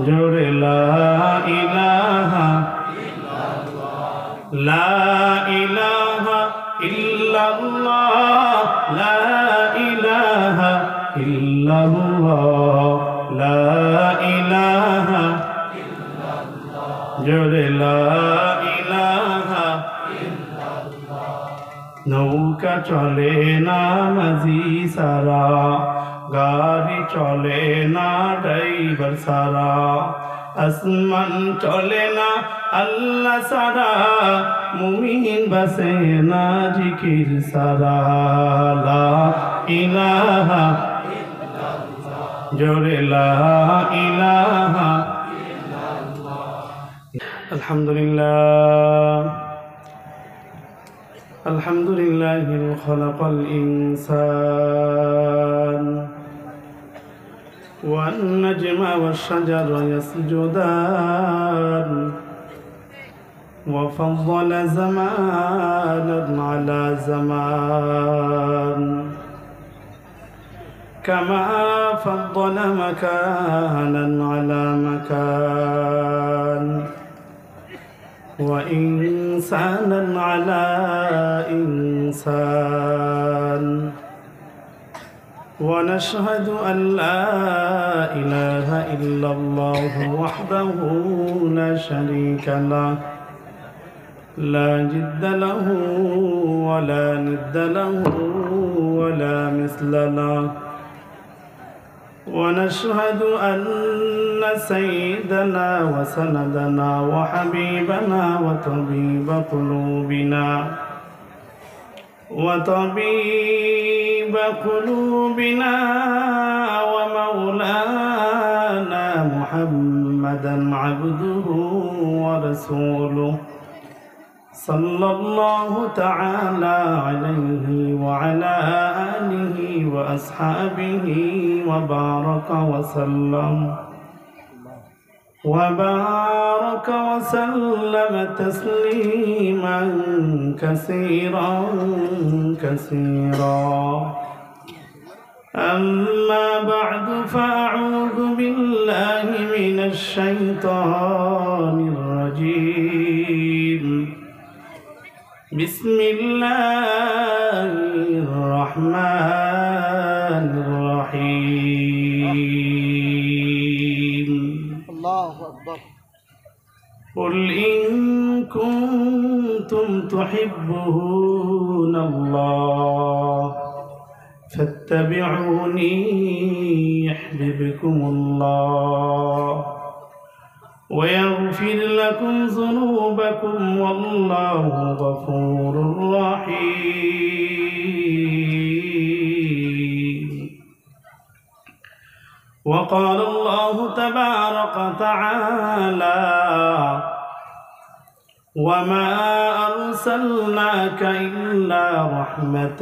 জোরে লা ইলাহা লা ইলাহা ইল্লাল্লাহ লা ইলাহা ইল্লাল্লাহ লা ইলাহা জোরে লা ইলাহা নৌকা চলে না মাঝি সারা গাড়ি চলে না ড্রাইভার সারা আসমান চলে না আল্লাহ সারা মুমিন বসে না জিকির সারা লা ইলাহা জোরে লা ইলাহা আলহামদুলিল্লাহ আলহামদুলিল্লাহি খালাকাল ইনসান والنجم والشجر يسجدان وفضل زمانا على زمان كما فضل مكانا على مكان وإنسانا على إنسان ونشهد أن لا إله إلا الله وحده لا شريك له لا جد له ولا ند له ولا مثل له ونشهد أن سيدنا وسندنا وحبيبنا وطبيب قلوبنا ومولانا محمدا عبده ورسوله صلى الله تعالى عليه وعلى آله وأصحابه وبارك وسلم تسليما كثيرا كثيرا أما بعد فأعوذ بالله من الشيطان الرجيم بسم الله الرحمن الرحيم الله أكبر قل إن كنتم تحبون الله فاتبعوني يحببكم الله ويغفر لكم ذنوبكم والله غفور رحيم وقال الله تبارك وتعالى وما أرسلناك إلا رحمة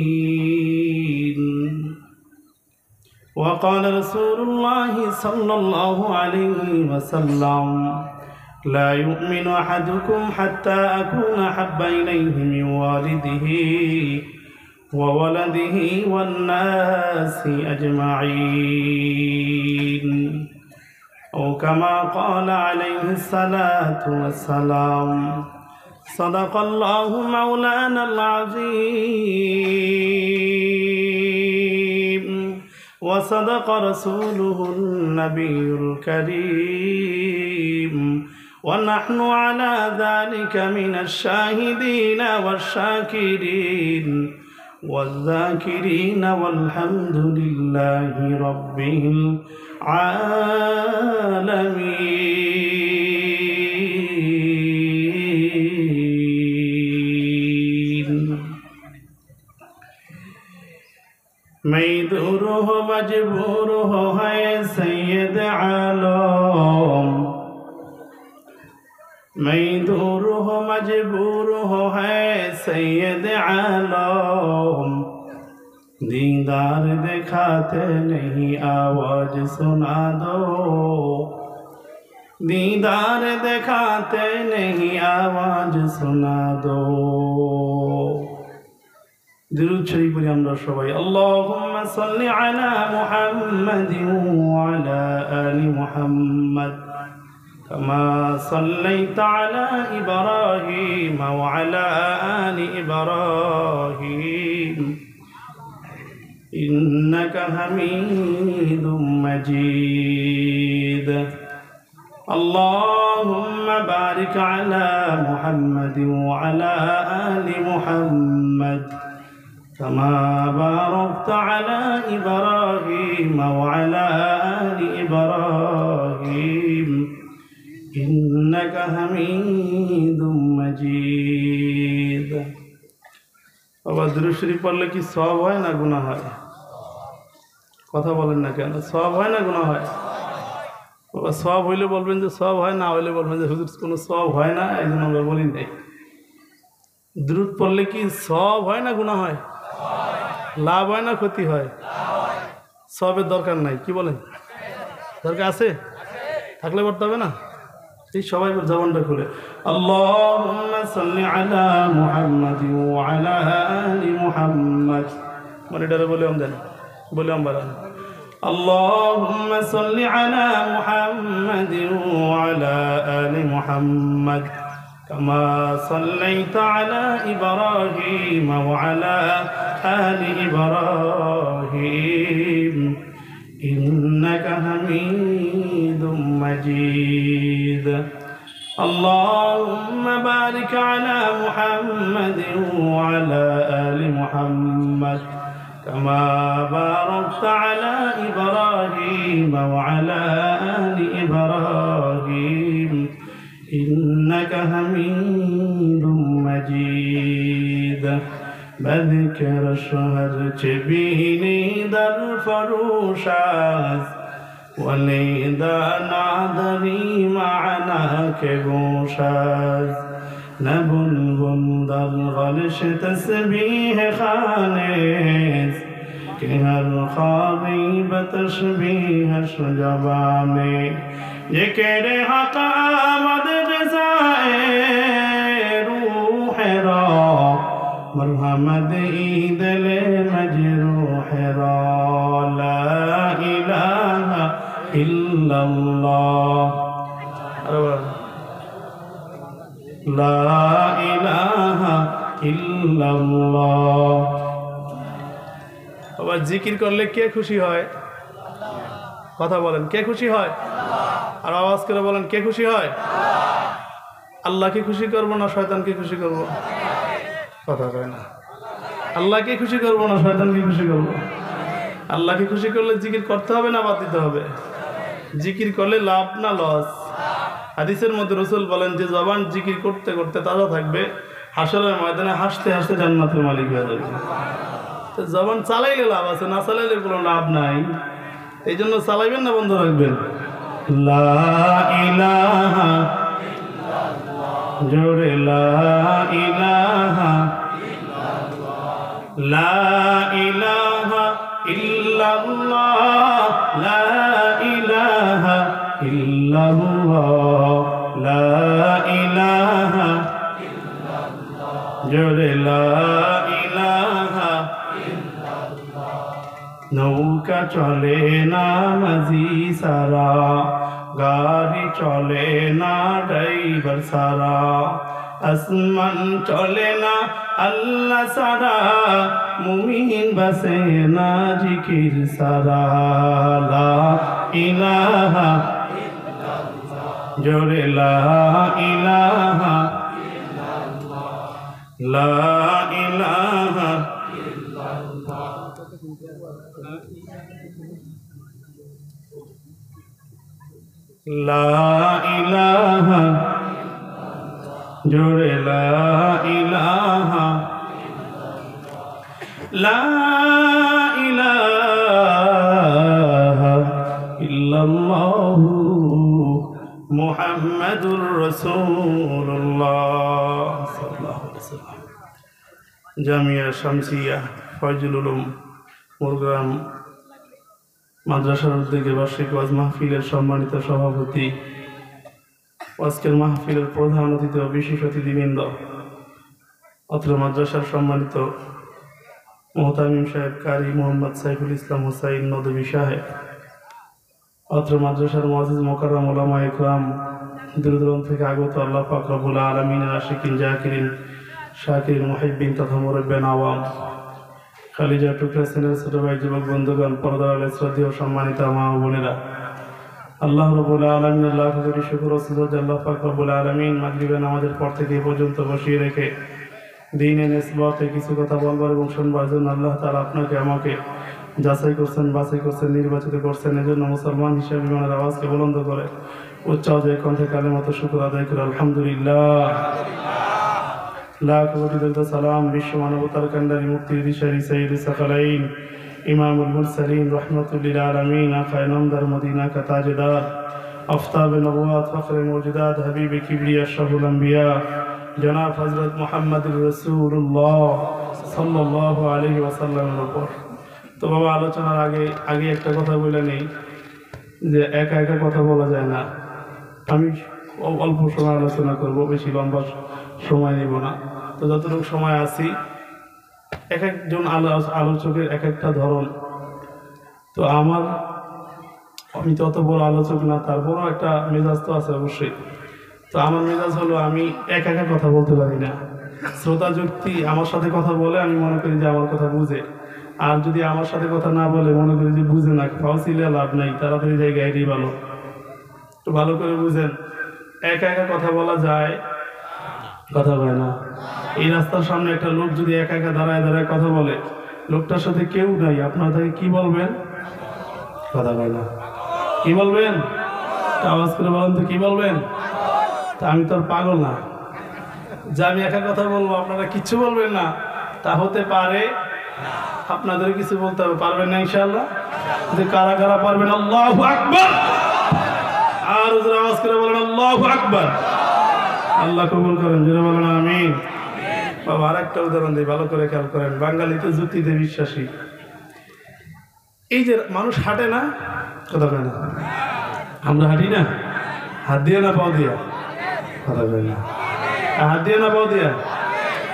للعالمين وقال رسول الله صلى الله عليه وسلم لا يؤمن أحدكم حتى أكون أحب إليه من والده وولده والناس أجمعين أو كما قال عليه الصلاة والسلام صدق الله مولانا العظيم وصدق رسوله النبي الكريم ونحن على ذلك من الشاهدين والشاكرين والذاكرين والحمد لله رب العالمين मैं दूर हो मजबूर हो है सैयद आलम मैं दूर हो मजबूर हो है सैयद आलम दीदार दिखाते नहीं आवाज सुना दो दीदार दिखाते नहीं आवाज सुना दो درود شريف আমরা সবাই اللهم صل على محمد وعلى آل محمد كما صليت على إبراهيم وعلى آل إبراهيم إنك حميد مجيد اللهم بارك على محمد وعلى آل محمد كما باركت على إبراهيم وعلى آل إبراهيم إنك حميد مجيد বাবা দুরূদ শরীফ পড়লে কি সওয়াব হয় না গুনাহ হয়? কথা বলেন না কেন? সওয়াব হয় না গুনাহ হয়? বাবা সওয়াব হইলে বলবেন যে সওয়াব হয়, না হইলে বলবেন যে হুজুর কোনো সওয়াব হয় না, এই জন্য আমরা বলি নাই। দুরূদ পড়লে কি সওয়াব হয় না গুনাহ হয়? লাভ হয় না ক্ষতি হয়? সওয়াবের দরকার নাই, কি বলেন? দরকার আছে? থাকলে পড়তে হবে না? এই সবাই জবানটা খুলে আল্লাহুম্মা সাল্লি আলা মুহাম্মাদি ওয়া আলা আলি মুহাম্মাদ, মানে এটা বলে দেন, বলে বাড়ান। আল্লাহুম্মা সাল্লি আলা মুহাম্মাদি ওয়া আলা আলি মুহাম্মাদ কামা সাল্লাইতা আলা ইব্রাহিম ওয়া আলা আলি ইব্রাহিম ইন্নাকা হামিদুম মাজিদ। اللهم بارك على محمد وعلى آل محمد كما باركت على إبراهيم وعلى آل إبراهيم إنك حميد مجيد بذكر الشهر تبيني در فروشاز ولیدہ نادری معنا کے گوشاز نبن بندر غلش تسبیح خانیز کہ ہر خوابی بتشبیحش جبانے یہ کہرے حق آمد غذائے روح را مرحمد عید لے مجروح را لا الہ الا اللہ لا الہ الا اللہ। আবার জিকির করলে কে খুশি হয়? কথা বলেন, কে খুশি হয়? আর আওয়াজ করে বলেন, কে খুশি হয়? আল্লাহকে খুশি করবো না শয়তানকে খুশি করবো? কথা কয় না। আল্লাহকে খুশি করবো না শয়তানকে খুশি করবো? আল্লাহকে খুশি করলে জিকির করতে হবে না বাদ দিতে হবে? জিকির করলে লাভ না লস? হাদিসের মধ্যে রাসূল বলেন যে জবান জিকির করতে করতে তাজা থাকবে, হাসরের ময়দানে হাসতে হাসতে জান্নাতের মালিক হয়ে যাবে। তো জবান চালাইলে লাভ আছে, না চালাইলে কোনো লাভ নাই। এই জন্য চালাইবেন না বন্ধ রাখবেন। লা ইলাহা জোরে লা ইলাহা লা ইলাহা ইল্লাল্লাহ লা ইলাহা ইল্লাল্লাহ লা ইলাহা জোরে লা ইলাহা। নৌকা চলে না মাঝি সারা, গাড়ি চলে না ড্রাইভার সারা, আসমান চলে না আল্লাহ সারা, মুমিন বসে না জিকির সারা। লা ইলাহা জোরে লা ইলাহা লা ইলাহা লা ইলাহা জোরে লা ইলাহা লা ইলাহা ইল্লাল্লাহু মুহাম্মাদুর রাসূলুল্লাহ সাল্লাল্লাহু আলাইহি ওয়াসাল্লাম। জামিয়া শামসিয়া ফয়জুল উলুম মুরগ্রাম মাদ্রাসার উদ্যোগে বার্ষিক ওয়াজ মাহফিলের সম্মানিত সভাপতি, আজকের মাহফিলের প্রধান অতিথি ও বিশেষ অতিথিবৃন্দ, অত্র মাদ্রাসার সম্মানিত মোহতামিম সাহেব কারি মোহাম্মদ সাইফুল ইসলাম হুসাইন নদভী সাহেব, অত্র মাদ্রাসার মুআজ্জিজ মোকাররম উলামা ইকরাম, দূর দূরান্ত থেকে আগত আল্লাহ পাক রব্বুল আলামিন আশিকিন জাকিরিন শাকিরিন মুহিব্বিন তথা মুরব্বিয়ান আওয়াম, খালিজা টুকরা সেনের ছোট ভাই যুবক বন্ধুগণ, পর্দার আলে শ্রদ্ধেয় সম্মানিত মা ও বোনেরা, আল্লাহ রব্বুল আলামিনের লাখ কোটি শুকর ও সুজুদ। আল্লাহ পাক রব্বুল আলামিন মাগরিবের নামাজের পর থেকে এই পর্যন্ত বসিয়ে রেখে দ্বীনের নিসবতে কিছু কথা বলবার এবং শুনবার জন্য আল্লাহ তাআলা আপনাকে আমাকে যাচাই করছেন, বাছাই করছেন, নির্বাচিত করছেন। এজন্য মুসলমান হিসেবে ইমানের আওয়াজকে বুলন্দ করে উচ্চ আওয়াজে কণ্ঠে কালেমাত শুকর আদায় করে আলহামদুলিল্লাহ। লাখ কোটি দরুদ সালাম বিশ্ব মানবতার কান্ডারি মুফতি দিশারি সাইয়্যিদ সাকালাইন ইমামুল মুরসালিন রাহমাতুল আলামিন আকায়ে নামদার মদিনা কা তাজদার আফতাব নবুয়াত ফখরে মওজুদাত হাবিবে কিবরিয়া আশরাফুল আম্বিয়া জনাব হযরত মুহাম্মদুর রাসূলুল্লাহ সাল্লাল্লাহু আলাইহি ওয়াসাল্লামের উপর। তো বাবা, আলোচনার আগে একটা কথা বলে নেই যে একা একা কথা বলা যায় না। আমি অল্প সময় আলোচনা করব, বেশি লম্বা সময় নেব না। তো যতটুকু সময় আছি, এক একজন আলোচকের এক একটা ধরন। তো আমি তো অত বড় আলোচক না, তারপরও একটা মেজাজ তো আছে অবশ্যই। তো আমার মেজাজ হলো আমি একা একা কথা বলতে পারি না। শ্রোতা যুক্তি আমার সাথে কথা বলে, আমি মনে করি যে আমার কথা বুঝে, আর যদি আমার সাথে কথা না বলে মনে করি যে বুঝে না, ফাউসিলে লাভ নাই, তাড়াতাড়ি জায়গায় এটাই ভালো। তো ভালো করে বুঝেন, একা একা কথা বলা যায়, কথা বলে না। এই রাস্তার সামনে একটা লোক যদি একা একা দাঁড়ায় দাঁড়ায় কথা বলে, লোকটার সাথে কেউ নাই, আপনারা তাকে কি বলবেন? কথা বলে না। কি বলবেন? আওয়াজ করে বলেন তো, কি বলবেন? তা আমি তো আর পাগল না যে আমি একা কথা বলবো, আপনারা কিচ্ছু বলবেন না। তা হতে পারে আপনাদের কিছু বলতে হবে, পারবেন না ইনশাআল্লাহ? যে কারা কারা পারবেন আল্লাহু আকবার, আর ওদের আওয়াজ করে বলেন আল্লাহু আকবার। আল্লাহ কবুল করেন, জোরে বলেন আমিন। বাবা, আর একটা উদাহরণ দিই, ভালো করে খেয়াল করেন। বাঙালিতে যুক্তিতে বিশ্বাসী। এই যে মানুষ হাঁটে না, কথা কয় না, আমরা হাঁটি না, হাত দিয়ে না পাও দিয়া, কথা কয় না, হাত দিয়ে না পাও দিয়া,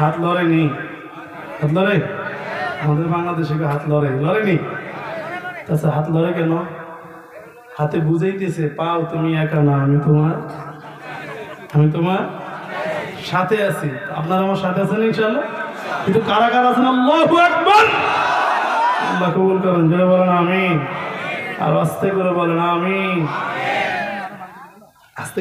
হাত লড়েনি, হাত লড়ে। আমাদের বাংলাদেশে হাত লড়েনি। আচ্ছা, হাত লড়ে কেন? হাতে বুঝাইতেছে, পাও তুমি একা না, আমি তোমার সাথে আছি। আপনারা আমার সাথে আছেন ইনশাআল্লাহ? কিন্তু কারা কারা আছেন? আল্লাহু আকবার। আল্লাহ কবুল করেন, জোরে বলেন আমিন। আর আস্তে করে বলেন আমিন। আস্তে